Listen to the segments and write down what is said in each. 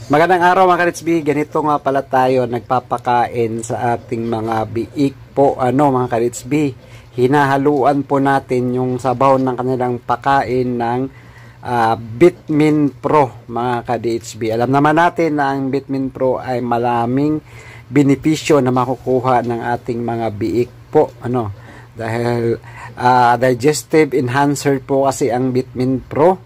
Magandang araw mga ka-Ritsby. Ganito nga pala tayo nagpapakain sa ating mga biik po mga ka-Ritsby. Hinahaluan po natin yung sabaw ng kanilang pakain ng Bitmin Pro mga ka-DHB. Alam naman natin na ang Bitmin Pro ay maraming benepisyo na makukuha ng ating mga biik po dahil digestive enhancer po kasi ang Bitmin Pro.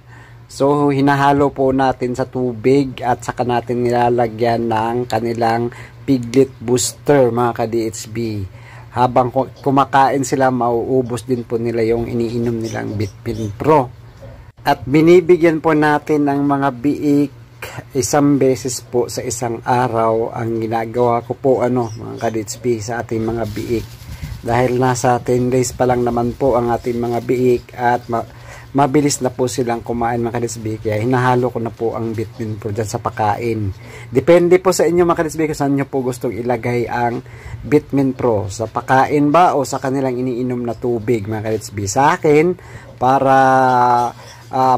So, hinahalo po natin sa tubig at saka natin nilalagyan ng kanilang piglet booster mga ka-DHB. Habang kumakain sila, mauubos din po nila yung iniinom nilang Bitmin Pro. At binibigyan po natin ng mga biik isang beses po sa isang araw. Ang ginagawa ko po mga ka-DHB sa ating mga biik. Dahil nasa 10 days pa lang naman po ang ating mga biik at mabilis na po silang kumain mga ka-DHB, kaya hinahalo ko na po ang Bitmin Pro dyan sa pakain. Depende po sa inyo mga ka-DHB kung saan nyo po gustong ilagay ang Bitmin Pro, sa pakain ba o sa kanilang iniinom na tubig mga ka-DHB. Sa akin, para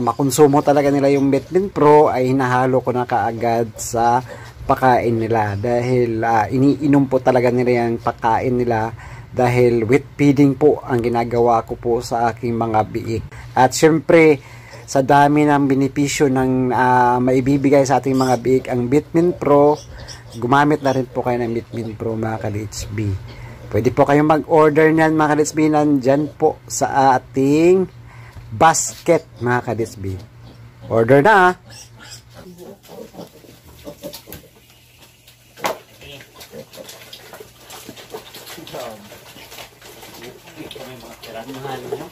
makonsumo talaga nila yung Bitmin Pro, ay hinahalo ko na kaagad sa pakain nila dahil iniinom po talaga nila yung pakain nila. Dahil wet feeding po ang ginagawa ko po sa aking mga biik. At syempre, sa dami ng benepisyo ng maibibigay sa ating mga biik ang Bitmin Pro, gumamit na rin po kayo ng Bitmin Pro mga ka-DHB. Pwede po kayong mag-order niyan mga ka-DHB, nandyan po sa ating basket mga ka-DHB. Order na may mga tirahan mo.